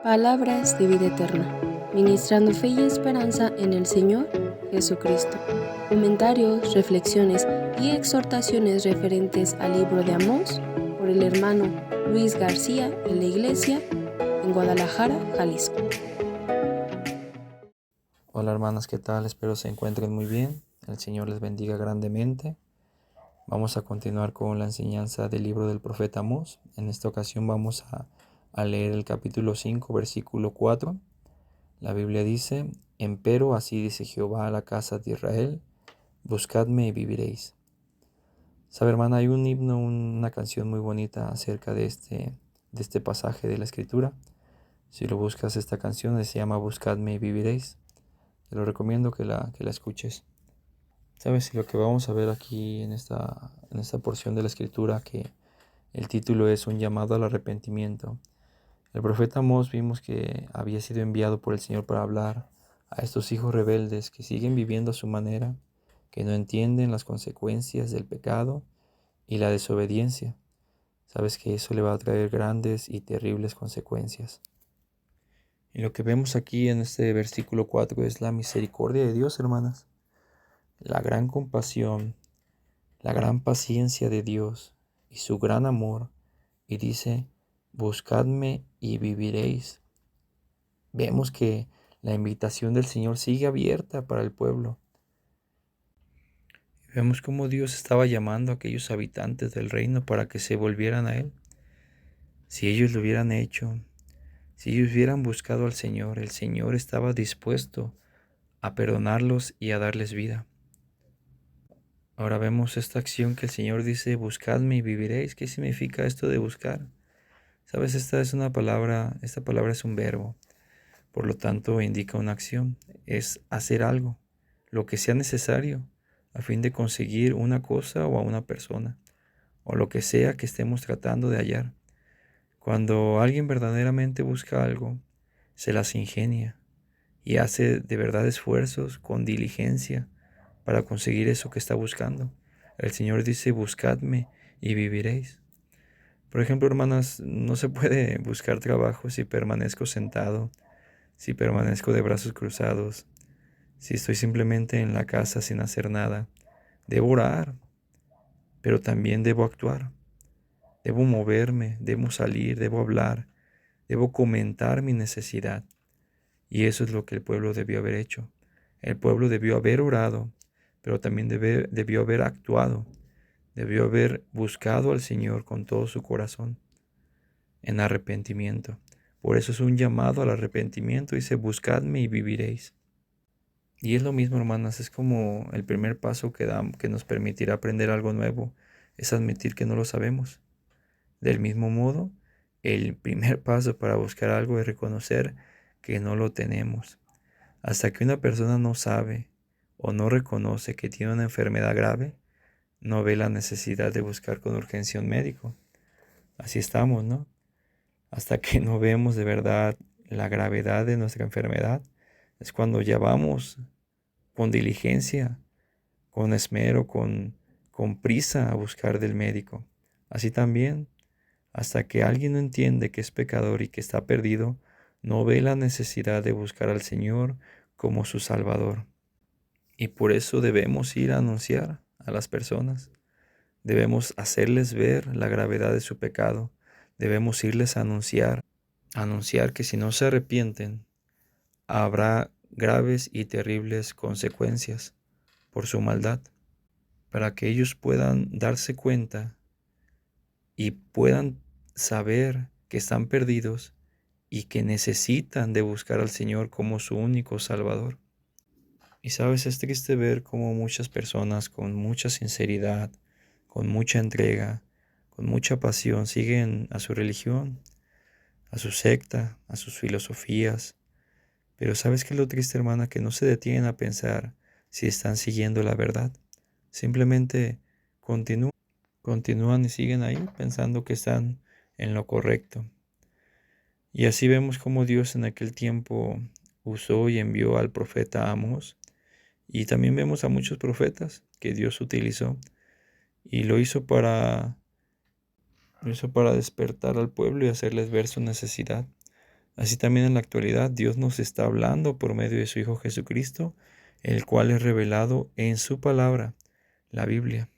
Palabras de vida eterna, ministrando fe y esperanza en el Señor Jesucristo. Comentarios, reflexiones y exhortaciones referentes al libro de Amós por el hermano Luis García en la iglesia en Guadalajara, Jalisco. Hola hermanas, ¿qué tal? Espero se encuentren muy bien. El Señor les bendiga grandemente. Vamos a continuar con la enseñanza del libro del profeta Amós. En esta ocasión vamos a leer el capítulo 5, versículo 4. La Biblia dice: Empero así dice Jehová a la casa de Israel: buscadme y viviréis. Sabe, hermana, hay un himno, una canción muy bonita acerca de este pasaje de la Escritura. Si lo buscas, esta canción se llama Buscadme y viviréis. Te lo recomiendo que la escuches. Sabes, lo que vamos a ver aquí en esta porción de la Escritura, que el título es un llamado al arrepentimiento. El profeta Amós vimos que había sido enviado por el Señor para hablar a estos hijos rebeldes que siguen viviendo a su manera, que no entienden las consecuencias del pecado y la desobediencia. Sabes que eso le va a traer grandes y terribles consecuencias. Y lo que vemos aquí en este versículo 4 es la misericordia de Dios, hermanas. La gran compasión, la gran paciencia de Dios y su gran amor. Y dice: buscadme y viviréis. Vemos que la invitación del Señor sigue abierta para el pueblo. Vemos cómo Dios estaba llamando a aquellos habitantes del reino para que se volvieran a Él. Si ellos lo hubieran hecho, si ellos hubieran buscado al Señor, el Señor estaba dispuesto a perdonarlos y a darles vida. Ahora vemos esta acción que el Señor dice: buscadme y viviréis. ¿Qué significa esto de buscar? Sabes, esta palabra es un verbo, por lo tanto indica una acción, es hacer algo, lo que sea necesario, a fin de conseguir una cosa o a una persona, o lo que sea que estemos tratando de hallar. Cuando alguien verdaderamente busca algo, se las ingenia y hace de verdad esfuerzos con diligencia para conseguir eso que está buscando. El Señor dice: buscadme y viviréis. Por ejemplo, hermanas, no se puede buscar trabajo si permanezco sentado, si permanezco de brazos cruzados, si estoy simplemente en la casa sin hacer nada. Debo orar, pero también debo actuar. Debo moverme, debo salir, debo hablar, debo comentar mi necesidad. Y eso es lo que el pueblo debió haber hecho. El pueblo debió haber orado, pero también debió haber actuado. Debió haber buscado al Señor con todo su corazón, en arrepentimiento. Por eso es un llamado al arrepentimiento. Dice: buscadme y viviréis. Y es lo mismo, hermanas, es como el primer paso que nos permitirá aprender algo nuevo, es admitir que no lo sabemos. Del mismo modo, el primer paso para buscar algo es reconocer que no lo tenemos. Hasta que una persona no sabe o no reconoce que tiene una enfermedad grave, no ve la necesidad de buscar con urgencia un médico. Así estamos, ¿no? Hasta que no vemos de verdad la gravedad de nuestra enfermedad, es cuando ya vamos con diligencia, con esmero, con prisa a buscar del médico. Así también, hasta que alguien no entiende que es pecador y que está perdido, no ve la necesidad de buscar al Señor como su Salvador. Y por eso debemos ir a anunciar a las personas. Debemos hacerles ver la gravedad de su pecado. Debemos irles a anunciar que si no se arrepienten, habrá graves y terribles consecuencias por su maldad, para que ellos puedan darse cuenta y puedan saber que están perdidos y que necesitan de buscar al Señor como su único Salvador. Y sabes, es triste ver cómo muchas personas con mucha sinceridad, con mucha entrega, con mucha pasión siguen a su religión, a su secta, a sus filosofías. Pero ¿sabes qué es lo triste, hermana? Que no se detienen a pensar si están siguiendo la verdad. Simplemente continúan y siguen ahí pensando que están en lo correcto. Y así vemos cómo Dios en aquel tiempo usó y envió al profeta Amós. Y también vemos a muchos profetas que Dios utilizó y lo hizo para despertar al pueblo y hacerles ver su necesidad. Así también en la actualidad Dios nos está hablando por medio de su Hijo Jesucristo, el cual es revelado en su palabra, la Biblia.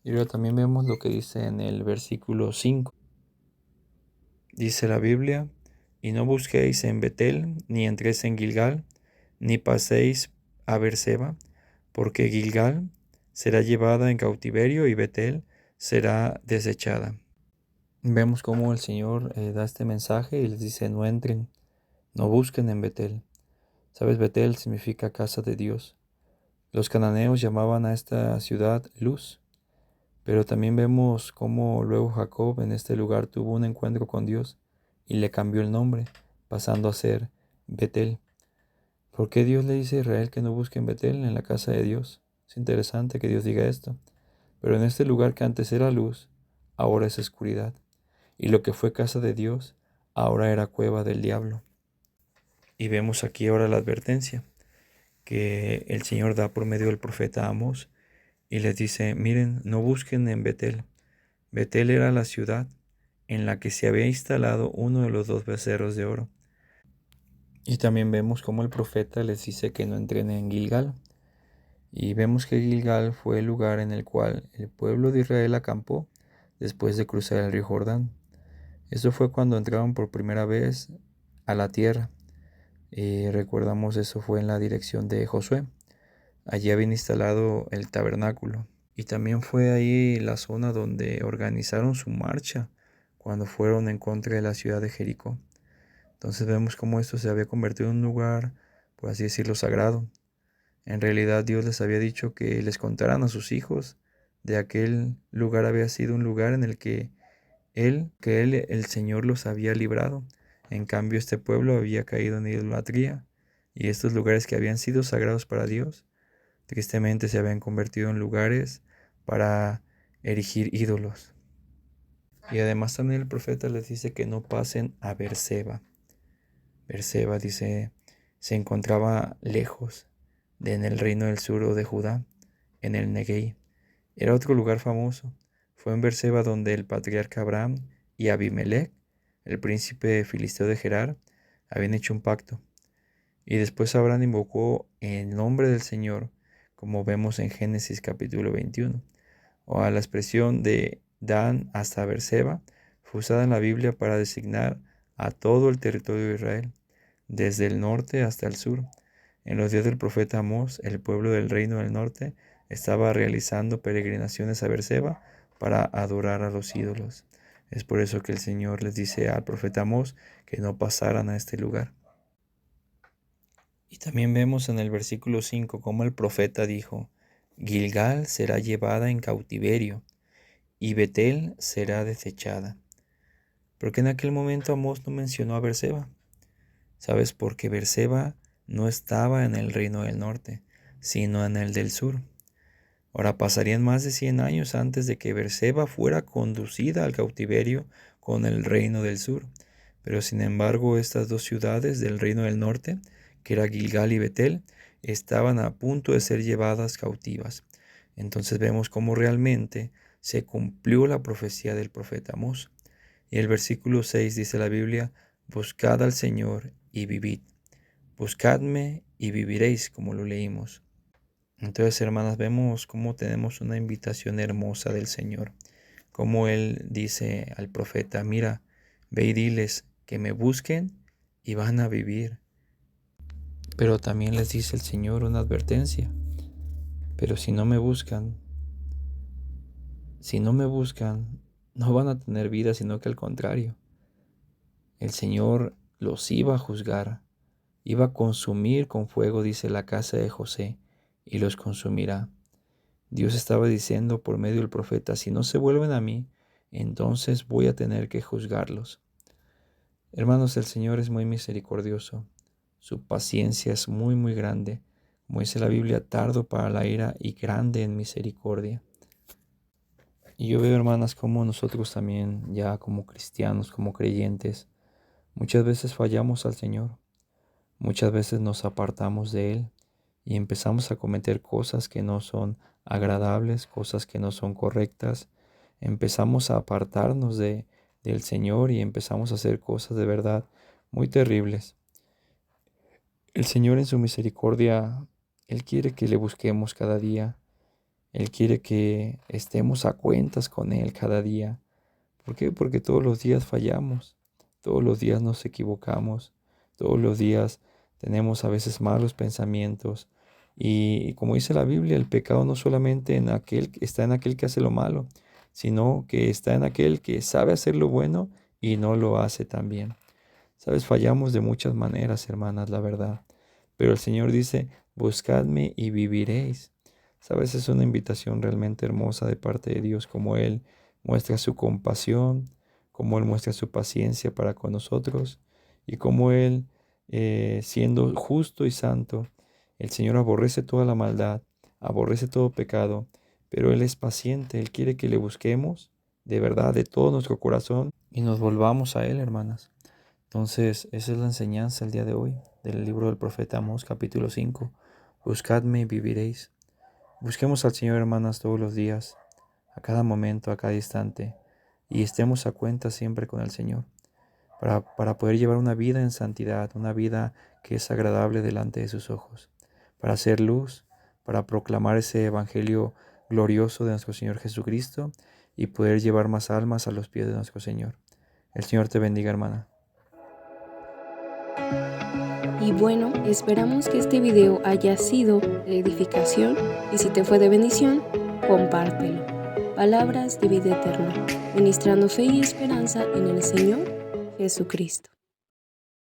Y luego también vemos lo que dice en el versículo 5. Dice la Biblia: y no busquéis en Betel, ni entréis en Gilgal, ni paséis a Berseba, porque Gilgal será llevada en cautiverio y Betel será desechada. Vemos cómo el Señor da este mensaje y les dice: no entren, no busquen en Betel. ¿Sabes? Betel significa casa de Dios. Los cananeos llamaban a esta ciudad Luz, pero también vemos cómo luego Jacob en este lugar tuvo un encuentro con Dios y le cambió el nombre, pasando a ser Betel. ¿Por qué Dios le dice a Israel que no busque en Betel, en la casa de Dios? Es interesante que Dios diga esto. Pero en este lugar que antes era luz, ahora es oscuridad. Y lo que fue casa de Dios, ahora era cueva del diablo. Y vemos aquí ahora la advertencia que el Señor da por medio del profeta Amós y les dice: miren, no busquen en Betel. Betel era la ciudad en la que se había instalado uno de los 2 becerros de oro. Y también vemos cómo el profeta les dice que no entren en Gilgal. Y vemos que Gilgal fue el lugar en el cual el pueblo de Israel acampó después de cruzar el río Jordán. Eso fue cuando entraron por primera vez a la tierra. Recordamos, eso fue en la dirección de Josué. Allí habían instalado el tabernáculo. Y también fue ahí la zona donde organizaron su marcha cuando fueron en contra de la ciudad de Jericó. Entonces vemos cómo esto se había convertido en un lugar, por así decirlo, sagrado. En realidad Dios les había dicho que les contaran a sus hijos de aquel lugar. Había sido un lugar en el que Él, el Señor, los había librado. En cambio, este pueblo había caído en idolatría, y estos lugares que habían sido sagrados para Dios, tristemente se habían convertido en lugares para erigir ídolos. Y además también el profeta les dice que no pasen a Berseba. Berseba, dice, se encontraba lejos en el reino del sur o de Judá, en el Neguey. Era otro lugar famoso. Fue en Berseba donde el patriarca Abraham y Abimelech, el príncipe filisteo de Gerar, habían hecho un pacto. Y después Abraham invocó el nombre del Señor, como vemos en Génesis capítulo 21. O a la expresión de Dan hasta Berseba fue usada en la Biblia para designar a todo el territorio de Israel, desde el norte hasta el sur. En los días del profeta Amós, el pueblo del reino del norte estaba realizando peregrinaciones a Berseba para adorar a los ídolos. Es por eso que el Señor les dice al profeta Amós que no pasaran a este lugar. Y también vemos en el versículo 5 cómo el profeta dijo: Gilgal será llevada en cautiverio y Betel será desechada. ¿Por qué en aquel momento Amós no mencionó a Berseba? ¿Sabes? Porque Berseba no estaba en el reino del norte, sino en el del sur. Ahora pasarían más de 100 años antes de que Berseba fuera conducida al cautiverio con el reino del sur. Pero sin embargo, estas 2 ciudades del reino del norte, que era Gilgal y Betel, estaban a punto de ser llevadas cautivas. Entonces vemos cómo realmente se cumplió la profecía del profeta Amós. Y el versículo 6 dice la Biblia: buscad al Señor y vivid. Buscadme y viviréis, como lo leímos. Entonces, hermanas, vemos cómo tenemos una invitación hermosa del Señor. Como Él dice al profeta: mira, ve y diles que me busquen y van a vivir. Pero también les dice el Señor una advertencia: pero si no me buscan, no van a tener vida, sino que al contrario, el Señor los iba a juzgar, iba a consumir con fuego, dice, la casa de José, y los consumirá. Dios estaba diciendo por medio del profeta: si no se vuelven a mí, entonces voy a tener que juzgarlos. Hermanos, el Señor es muy misericordioso. Su paciencia es muy, muy grande. Como dice la Biblia, tardo para la ira y grande en misericordia. Y yo veo, hermanas, como nosotros también, ya como cristianos, como creyentes, muchas veces fallamos al Señor. Muchas veces nos apartamos de Él y empezamos a cometer cosas que no son agradables, cosas que no son correctas. Empezamos a apartarnos del Señor y empezamos a hacer cosas de verdad muy terribles. El Señor en su misericordia, Él quiere que le busquemos cada día. Él quiere que estemos a cuentas con Él cada día. ¿Por qué? Porque todos los días fallamos, todos los días nos equivocamos, todos los días tenemos a veces malos pensamientos. Y como dice la Biblia, el pecado no solamente está en aquel que hace lo malo, sino que está en aquel que sabe hacer lo bueno y no lo hace tan bien. Sabes, fallamos de muchas maneras, hermanas, la verdad. Pero el Señor dice, buscadme y viviréis. Sabes, es una invitación realmente hermosa de parte de Dios, como Él muestra su compasión, como Él muestra su paciencia para con nosotros y como Él, siendo justo y santo, el Señor aborrece toda la maldad, aborrece todo pecado, pero Él es paciente, Él quiere que le busquemos de verdad, de todo nuestro corazón y nos volvamos a Él, hermanas. Entonces, esa es la enseñanza el día de hoy del libro del profeta Amós, capítulo 5. Buscadme y viviréis. Busquemos al Señor, hermanas, todos los días, a cada momento, a cada instante, y estemos a cuenta siempre con el Señor, para poder llevar una vida en santidad, una vida que es agradable delante de sus ojos, para hacer luz, para proclamar ese evangelio glorioso de nuestro Señor Jesucristo y poder llevar más almas a los pies de nuestro Señor. El Señor te bendiga, hermana. Y bueno, esperamos que este video haya sido de edificación y si te fue de bendición, compártelo. Palabras de vida eterna, ministrando fe y esperanza en el Señor Jesucristo.